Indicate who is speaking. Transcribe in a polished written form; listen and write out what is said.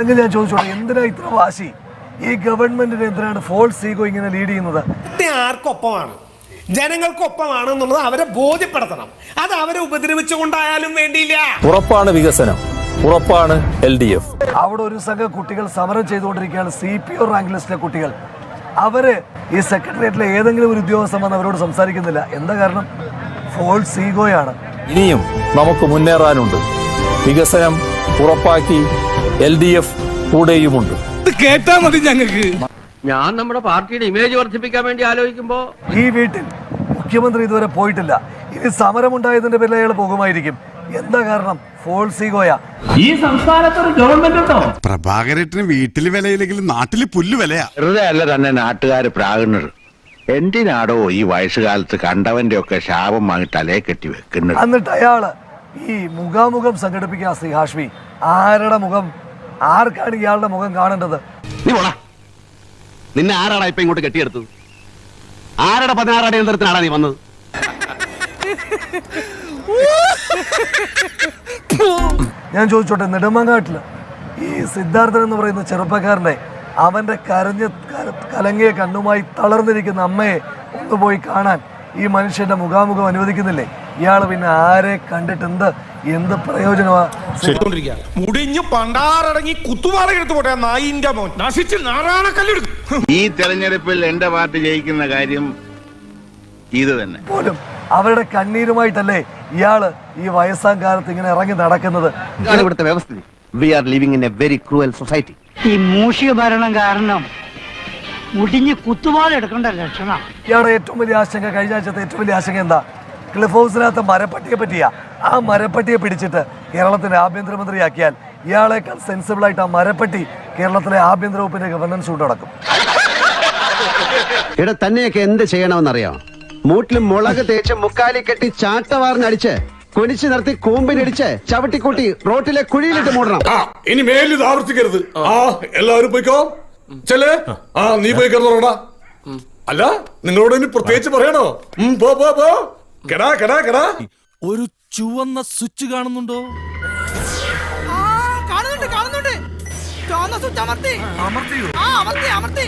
Speaker 1: അല്ലെങ്കിൽ ഞാൻ ചോദിച്ചോട്ടെ, എന്തിനാ ഇത്ര വാശി? ഈ ഗവൺമെന്റിന് എന്തിനാണ് ഫോൾസ് ഈഗോ ഇങ്ങനെ ലീഡ് ചെയ്യുന്നത്?
Speaker 2: ആർക്കൊപ്പമാണ്? ജനങ്ങൾക്കൊപ്പമാണ് എന്നുള്ളത് അവരെ ബോധ്യപ്പെടുത്തണം. അത് അവരെ ഉപദ്രവിച്ചുകൊണ്ടായാലും വേണ്ടിയില്ല.
Speaker 3: ഉറപ്പാണ് വികസനം, ഉറപ്പാണ് LDF.
Speaker 1: അവിടെ ഒരു സംഘം കുട്ടികൾ സമരം ചെയ്തുകൊണ്ടിരിക്കുകയാണ്, CPO റാങ്ക് ലിസ്റ്റിലെ കുട്ടികൾ. അവര് ഈ സെക്രട്ടേറിയറ്റിലെ ഏതെങ്കിലും ഒരു ഉദ്യോഗസ്ഥൻ വന്ന് അവരോട് സംസാരിക്കുന്നില്ല. എന്താ കാരണം? ഫോൾസ് ഈഗോയാണ്.
Speaker 3: ഇനിയും നമുക്ക് മുന്നേറാനുണ്ട്. വികസനം ഉറപ്പാക്കി LDF കൂടെയുമുണ്ട്.
Speaker 4: കേട്ടാ മതി ഞങ്ങൾക്ക്.
Speaker 5: ഞാൻ നമ്മുടെ പാർട്ടിയുടെ ഇമേജ് വർദ്ധിപ്പിക്കാൻ വേണ്ടി ആലോചിക്കുമ്പോ
Speaker 1: ഈ വീട്ടിൽ മുഖ്യമന്ത്രി ഇതുവരെ പോയിട്ടില്ല. ഇനി സമരമുണ്ടായതിന്റെ പേരിൽ അയാൾ പോകുമായിരിക്കും. എന്താ കാരണം? ഫോൾസ് ഈഗോയാ.
Speaker 6: ഈ സംസ്ഥാനത്ത് ഒരു ഗവൺമെന്റ് ഉണ്ടോ?
Speaker 7: പ്രഭാകരേട്ടന് വീട്ടില് വിലയില്ലെങ്കിലും നാട്ടില് പുല്ല് വിലയാ.
Speaker 8: വെറുതെ അല്ല തന്നെ നാട്ടുകാര് പ്രാകുന്നത്. എന്തിനാടോ ഈ വയസ്സുകാലത്ത് കണ്ടവന്റെ ഒക്കെ ശാപം വാങ്ങി തലയെ കെട്ടി വെക്കുന്നത്?
Speaker 1: എന്നിട്ട് അയാള് ഈ മുഖാമുഖം സംഘടിപ്പിക്കുക. ശ്രീ ഹാഷ്മി, ആരുടെ മുഖം? ആർക്കാണ് ഇയാളുടെ മുഖം കാണേണ്ടത്?
Speaker 9: നീ പോടാ. നിന്നെ ആരാടാ ഇപ്പൊ ഇങ്ങോട്ട് കെട്ടിയെടുത്തത്? ആരുടെ 16 അടിയന്തരത്തിനാടാ നീ വന്നത്?
Speaker 1: ഞാൻ ചോദിച്ചോട്ടെ, നെടുമങ്ങാട്ടില് ഈ സിദ്ധാർത്ഥൻ എന്ന് പറയുന്ന ചെറുപ്പക്കാരനെ അവന്റെ കലങ്ങിയ കണ്ണുമായി തളർന്നിരിക്കുന്ന അമ്മയെ ഒന്ന് പോയി കാണാൻ ഈ മനുഷ്യന്റെ മുഖാമുഖം അനുവദിക്കുന്നില്ലേ? ഇയാള് പിന്നെ ആരെ കണ്ടിട്ട് എന്ത് പ്രയോജനമാണ്?
Speaker 4: മുടിഞ്ഞു പണ്ടാറടങ്ങി കുത്തുപാറ എടുത്തു പോട്ടെ നായിന്റെ മോൻ. നശിച്ച് നാറാണക്കല്ലെടുക്കും.
Speaker 8: ഈ തെരഞ്ഞെടുപ്പിൽ എന്റെ പാർട്ടി ജയിക്കുന്ന കാര്യം ഇത് തന്നെ.
Speaker 1: പോലും അവരുടെ കണ്ണീരുമായിട്ടല്ലേ ഇയാള് ഈ വയസ്സാം കാലത്ത് ഇങ്ങനെ ഇറങ്ങി നടക്കുന്നത്?
Speaker 9: ഇവിടുത്തെ വ്യവസ്ഥ. We are living in a very cruel society.
Speaker 10: ഈ മൂഷിക ഭരണം കാരണം മുടിഞ്ഞ് കുത്തുപാട് എടുക്കേണ്ട ലക്ഷണം.
Speaker 1: ഇയാളുടെ ഏറ്റവും വലിയ ആശങ്ക, കഴിഞ്ഞ ആഴ്ചത്തെ ഏറ്റവും വലിയ ആശങ്ക എന്താ? ക്ലിഫ് ഹൗസിനകത്ത് മരപ്പട്ടിയെ പറ്റിയാ. ആ മരപ്പട്ടിയെ പിടിച്ചിട്ട് കേരളത്തിന്റെ ആഭ്യന്തരമന്ത്രിയാക്കിയാൽ ഇയാളെക്കാൾ സെൻസിബിൾ ആയിട്ട് ആ മരപ്പട്ടി കേരളത്തിലെ ആഭ്യന്തര വകുപ്പിന്റെ ഗവർണൻസ് കൊണ്ട് നടക്കും.
Speaker 9: ഇവിടെ തന്നെയൊക്കെ എന്ത് ചെയ്യണമെന്നറിയാം? മൂട്ടിലും മുളക് തേച്ച് മുക്കാലി കെട്ടി ചാട്ടവാറിനടിച്ച് കൊനിച്ചു നിർത്തി കൂമ്പിനടിച്ച് ചവിട്ടിക്കൂട്ടി റോട്ടിലെ കുഴിയിലിട്ട് മൂടണം.
Speaker 4: ഇനി മേലിൽ ഇത് ആവർത്തിക്കരുത്. എല്ലാവരും പോയിക്കോ. ചെല്ലേ, നീ പോയി കിടന്നോടാ. അല്ല, നിങ്ങളോട് ഇനി പ്രത്യേകിച്ച് പറയണോ? കെടാ കെടാ കെടാ.
Speaker 6: ഒരു ചുവന്ന സ്വിച്ച് കാണുന്നുണ്ടോ?
Speaker 10: കാണുന്നുണ്ട്. ചുവന്ന സ്വിച്ച് അമർത്തി.